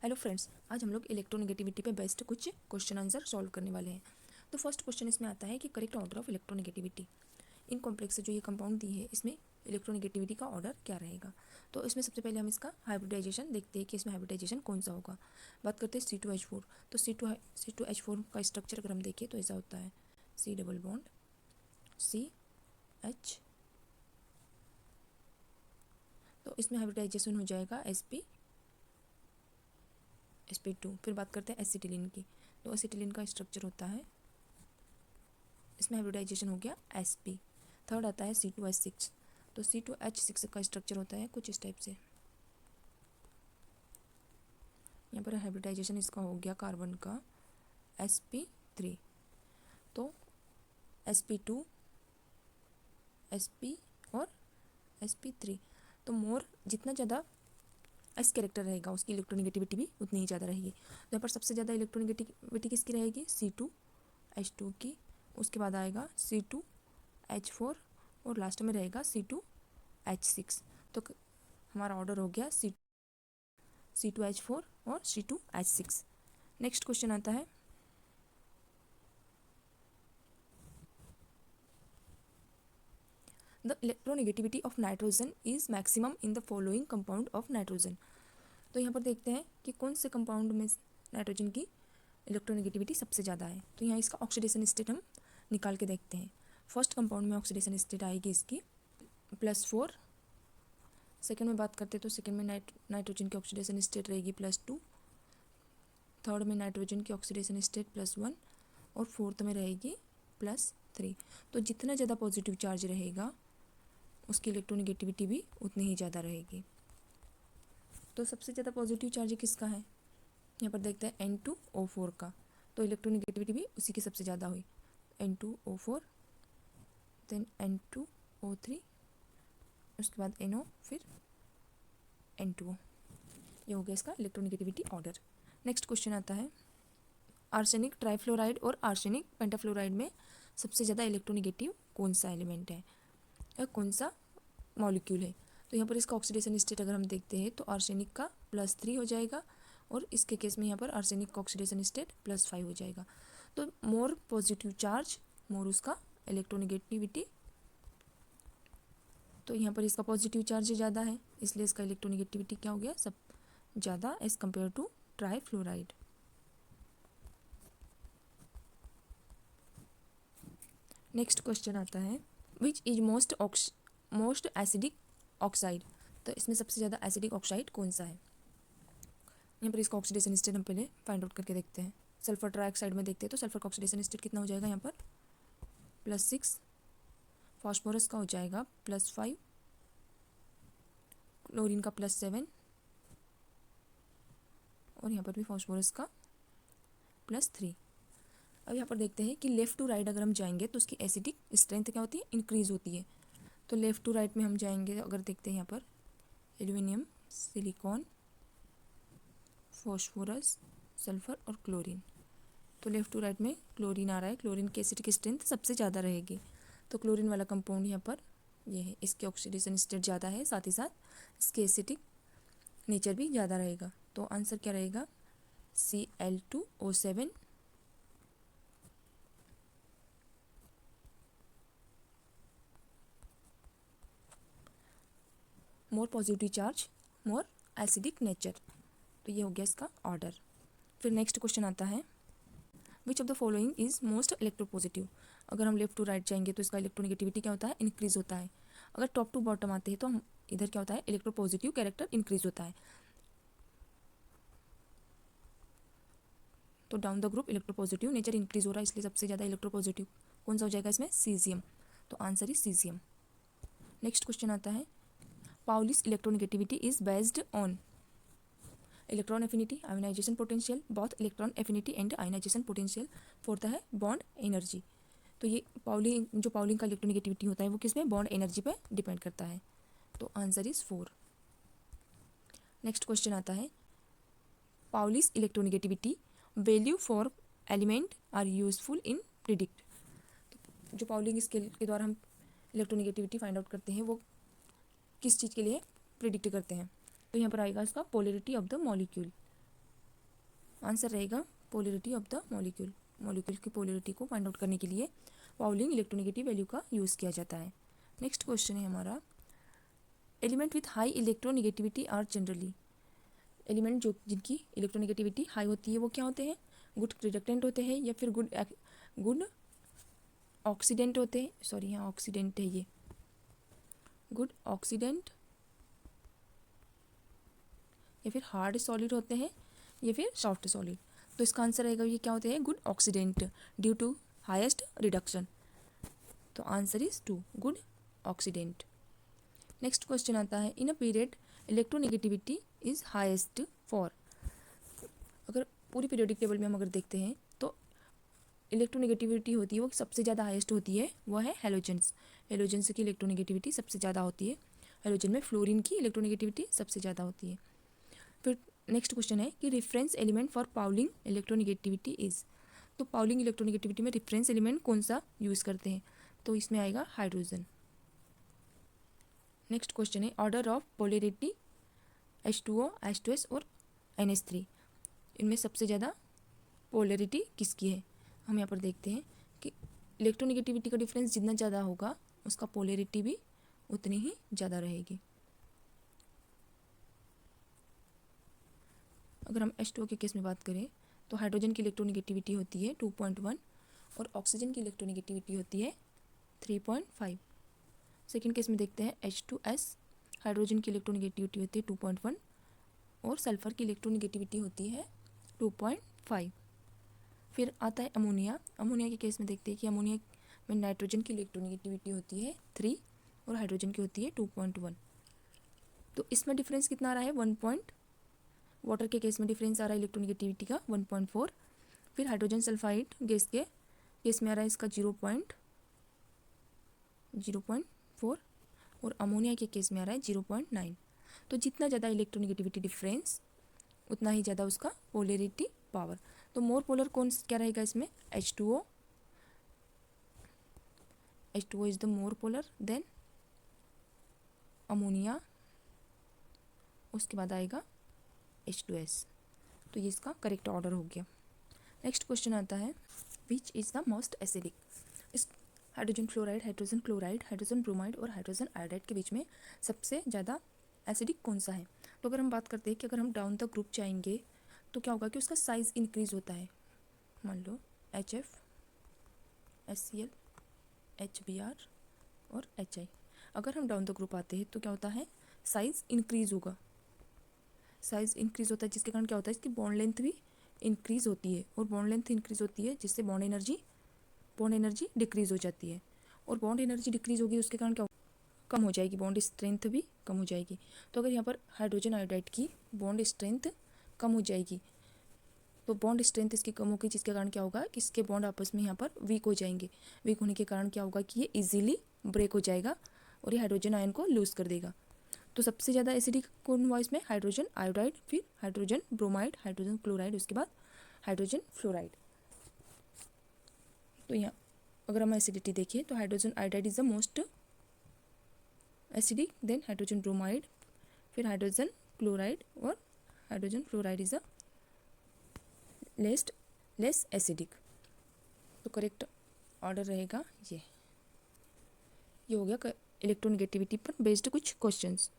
Hello friends, आज हम लोग इलेक्ट्रोनेगेटिविटी पे बेस्ड कुछ क्वेश्चन आंसर सॉल्व करने वाले हैं। तो फर्स्ट क्वेश्चन इसमें आता है कि correct order of electronegativity in complex से जो ये कंपाउंड दी है इसमें इलेक्ट्रोनेगेटिविटी का ऑर्डर क्या रहेगा। तो इसमें सबसे पहले हम इसका हाइब्रिडाइजेशन देखते हैं कि इसमें हाइब्रिडाइजेशन कौन सा होगा। बात करते हैं C2H4। तो C2H4 का स्ट्रक्चर अगर हम देखें तो ऐसा होता है C डबल बॉन्ड CH, तो इसमें हाइब्रिडाइजेशन हो जाएगा sp2। फिर बात करते हैं एसिटिलीन की। तो एसिटिलीन का स्ट्रक्चर होता है, इसमें हाइब्रिडाइजेशन हो गया sp। थर्ड आता है C2H6। तो C2H6 का स्ट्रक्चर होता है कुछ इस टाइप से। यहाँ पर हाइब्रिडाइजेशन इसका हो गया कार्बन का sp3। तो sp2 sp और sp3, तो मोर जितना ज़्यादा एस कैरेक्टर रहेगा उसकी इलेक्ट्रोनेगेटिविटी भी उतनी ही ज़्यादा रहेगी। तो यहाँ पर सबसे ज़्यादा इलेक्ट्रोनेगेटिविटी किसकी रहेगी C2H2 की, उसके बाद आएगा C2H4 और लास्ट में रहेगा C2H6। तो हमारा ऑर्डर हो गया C2H4 और C2H6। नेक्स्ट क्वेश्चन आता है the electronegativity of nitrogen is maximum in the following compound of nitrogen. तो यहाँ पर देखते हैं कि कौन से कंपाउंड में नाइट्रोजन की इलेक्ट्रोनेगेटिविटी सबसे ज़्यादा है। तो यहाँ इसका ऑक्सीडेशन स्टेट हम निकाल के देखते हैं। फर्स्ट कंपाउंड में ऑक्सीडेशन स्टेट आएगी इसकी +4। सेकंड में बात करते हैं तो सेकंड में नाइट्रोजन की ऑक्सीडेशन स्टेट रहेगी +2। थर्ड में नाइट्रोजन की ऑक्सीडेशन स्टेट +1 और फोर्थ में रहेगी +3। तो जितना ज़्यादा पॉजिटिव चार्ज रहेगा उसकी इलेक्ट्रोनेगेटिविटी भी उतनी ही ज़्यादा रहेगी। तो सबसे ज़्यादा पॉजिटिव चार्ज किसका है, यहाँ पर देखते हैं N2O4 का। तो इलेक्ट्रोनेगेटिविटी भी उसी की सबसे ज़्यादा हुई, N2O4 देन N2O3, उसके बाद NO, फिर N2O। ये हो गया इसका इलेक्ट्रोनेगेटिविटी ऑर्डर। नेक्स्ट क्वेश्चन आता है आर्सेनिक ट्राइफ्लोराइड और आर्सेनिक पेंटाफ्लोराइड में सबसे ज़्यादा इलेक्ट्रोनेगेटिव कौन सा एलिमेंट है या कौन सा मॉलिक्यूल है। तो यहाँ पर इसका ऑक्सीडेशन स्टेट अगर हम देखते हैं तो आर्सेनिक का +3 हो जाएगा और इसके केस में यहाँ पर आर्सेनिक का ऑक्सीडेशन स्टेट +5 हो जाएगा। तो मोर पॉजिटिव चार्ज मोर उसका इलेक्ट्रोनेगेटिविटी। तो यहाँ पर इसका पॉजिटिव चार्ज ज़्यादा है इसलिए इसका इलेक्ट्रोनेगेटिविटी क्या हो गया सब ज़्यादा as compare to trifluoride. Next question आता है which is most acidic oxide. तो इसमें सबसे ज़्यादा एसिडिक ऑक्साइड कौन सा है। यहाँ पर इसका ऑक्सीडेशन स्टेट हम पहले फाइंड आउट करके देखते हैं। सल्फर ट्राइऑक्साइड में देखते हैं तो सल्फर का ऑक्सीडेशन स्टेट कितना हो जाएगा यहाँ पर +6। फॉस्फोरस का हो जाएगा +5, क्लोरीन का +7 और यहाँ पर भी फॉस्फोरस का +3। अब यहाँ पर देखते हैं कि लेफ़्ट टू राइट अगर हम जाएंगे तो उसकी एसिडिक स्ट्रेंथ क्या होती है, इंक्रीज होती है। तो लेफ़्ट टू राइट में हम जाएंगे अगर देखते हैं यहाँ पर एल्यूमिनियम, सिलिकॉन, फॉस्फोरस, सल्फर और क्लोरीन। तो लेफ़्ट टू राइट में क्लोरीन आ रहा है, क्लोरीन की एसिडिक स्ट्रेंथ सबसे ज़्यादा रहेगी। तो क्लोरीन वाला कंपाउंड यहाँ पर ये है, इसके ऑक्सीडेशन स्टेट ज़्यादा है, साथ ही साथ इसके एसिडिक नेचर भी ज़्यादा रहेगा। तो आंसर क्या रहेगा Cl2O7। More positive charge more acidic nature. तो ये हो गया इसका ऑर्डर। फिर नेक्स्ट क्वेश्चन आता है which of the following is most electropositive. अगर हम लेफ्ट टू राइट जाएंगे तो इसका इलेक्ट्रोनेगेटिविटी क्या होता है, इंक्रीज होता है। अगर टॉप टू बॉटम आते हैं तो हम इधर क्या होता है, इलेक्ट्रोपॉजिटिव कैरेक्टर इंक्रीज होता है। तो down the group electropositive nature increase हो रहा है, इसलिए सबसे ज़्यादा इलेक्ट्रोपॉजिटिव कौन सा हो जाएगा इसमें, सीजियम। तो answer is caesium. Next question आता है Pauling's electronegativity is based on electron affinity, ionisation potential, both electron affinity and ionisation potential, fourth है बॉन्ड एनर्जी। तो ये पाउलिंग का इलेक्ट्रोनेगेटिविटी होता है वो किस में, बॉन्ड एनर्जी पे डिपेंड करता है। तो आंसर इज 4। नेक्स्ट क्वेश्चन आता है Pauling's electronegativity value for element are useful in predict. जो पाउलिंग स्केल के द्वारा हम इलेक्ट्रोनेगेटिविटी फाइंड आउट करते हैं वो किस चीज़ के लिए प्रिडिक्ट करते हैं। तो यहाँ पर आएगा इसका polarity of the molecule. Answer रहेगा polarity of the molecule. Molecule की पोलरिटी को फाइंड आउट करने के लिए पाउलिंग इलेक्ट्रोनेगेटिव वैल्यू का यूज़ किया जाता है। नेक्स्ट क्वेश्चन है हमारा, element with high electronegativity are generally, element जो जिनकी इलेक्ट्रोनेगेटिविटी हाई होती है वो क्या होते हैं? गुड रिडक्टेंट होते हैं या फिर गुड ऑक्सीडेंट होते हैं, सॉरी यहाँ ऑक्सीडेंट है ये, गुड ऑक्सीडेंट या फिर हार्ड सॉलिड होते हैं या फिर सॉफ्ट सॉलिड। तो इसका आंसर रहेगा ये क्या होते हैं? Good oxidant due to highest reduction. तो answer is 2, good oxidant. Next question आता है, in a period electronegativity is highest for, अगर पूरी पीरियोडिक टेबल में हम अगर देखते हैं तो इलेक्ट्रोनेगेटिविटी होती है वो सबसे ज़्यादा हाईएस्ट होती है, वो है हेलोजेंस। हेलोजेंस की इलेक्ट्रोनेगेटिविटी सबसे ज़्यादा होती है। हेलोजन में फ्लोरीन की इलेक्ट्रोनेगेटिविटी सबसे ज़्यादा होती है। फिर नेक्स्ट क्वेश्चन है कि reference element for Pauling electronegativity is, तो पाउलिंग इलेक्ट्रोनेगेटिविटी में रेफरेंस एलिमेंट कौन सा यूज़ करते हैं? तो इसमें आएगा हाइड्रोजन। नेक्स्ट क्वेश्चन है, order of polarity H2O, H2S और NH3, इनमें सबसे ज़्यादा पोलरिटी किसकी है? हम यहाँ पर देखते हैं कि इलेक्ट्रोनेगेटिविटी का डिफरेंस जितना ज़्यादा होगा उसका पोलरिटी भी उतनी ही ज़्यादा रहेगी। अगर हम H2O के केस में बात करें तो हाइड्रोजन की इलेक्ट्रोनेगेटिविटी होती है 2.1 और ऑक्सीजन की इलेक्ट्रोनेगेटिविटी होती है 3.5। सेकेंड केस में देखते हैं H2S, हाइड्रोजन की इलेक्ट्रोनेगेटिविटी होती है 2.1 और सल्फर की इलेक्ट्रोनेगेटिविटी होती है 2.5। फिर आता है अमोनिया। अमोनिया के केस में देखते हैं कि अमोनिया में नाइट्रोजन की इलेक्ट्रोनेगेटिविटी होती है 3 और हाइड्रोजन की होती है 2.1। तो इसमें डिफरेंस कितना आ रहा है? 1 वाटर के केस में डिफरेंस आ रहा है इलेक्ट्रोनेगेटिविटी का 1.4। फिर हाइड्रोजन सल्फाइड गैस के केस में आ रहा है इसका 0.4 और अमोनिया के केस में आ रहा है 0.9। तो जितना ज़्यादा इलेक्ट्रोनेगेटिविटी डिफरेंस उतना ही ज़्यादा उसका पोलरिटी पावर। तो मोर पोलर कौन क्या रहेगा इसमें? H2O। H2O is the more polar than ammonia, उसके बाद आएगा H2S। तो ये इसका करेक्ट ऑर्डर हो गया। नेक्स्ट क्वेश्चन आता है, which is the most acidic, इस hydrogen fluoride, hydrogen chloride, hydrogen bromide और हाइड्रोजन आयोडाइड के बीच में सबसे ज़्यादा एसिडिक कौन सा है? तो अगर हम बात करते हैं कि अगर हम डाउन द ग्रुप जाएंगे तो क्या होगा कि उसका साइज़ इंक्रीज़ होता है। मान लो HF, HCl, HBr और HI। अगर हम डाउन द ग्रुप आते हैं तो क्या होता है? साइज़ इंक्रीज़ होगा। साइज़ इंक्रीज़ होता है जिसके कारण क्या होता है? इसकी बॉन्ड लेंथ भी इंक्रीज़ होती है और बॉन्ड लेंथ इंक्रीज़ होती है जिससे बॉन्ड एनर्जी डिक्रीज़ हो जाती है और बॉन्ड एनर्जी डिक्रीज़ होगी उसके कारण क्या कम हो जाएगी, बॉन्ड स्ट्रेंथ भी कम हो जाएगी। तो अगर यहाँ पर हाइड्रोजन आयोडाइड की बॉन्ड स्ट्रेंथ कम हो जाएगी तो बॉन्ड स्ट्रेंथ इसकी कम होगी जिसके कारण क्या होगा कि इसके बॉन्ड आपस में यहाँ पर वीक हो जाएंगे। वीक होने के कारण क्या होगा कि ये इजीली ब्रेक हो जाएगा और ये हाइड्रोजन आयन को लूज़ कर देगा। तो सबसे ज़्यादा एसिडिक कौन हुआ इसमें? हाइड्रोजन आयोडाइड, फिर हाइड्रोजन ब्रोमाइड, हाइड्रोजन क्लोराइड, उसके बाद हाइड्रोजन फ्लोराइड। तो यहाँ अगर हम एसिडिटी देखिए तो hydrogen iodide is the most acidic, then hydrogen bromide, फिर हाइड्रोजन क्लोराइड और hydrogen fluoride is the less acidic. तो करेक्ट ऑर्डर रहेगा ये हो गया इलेक्ट्रोनेगेटिविटी पर बेस्ड कुछ क्वेश्चंस।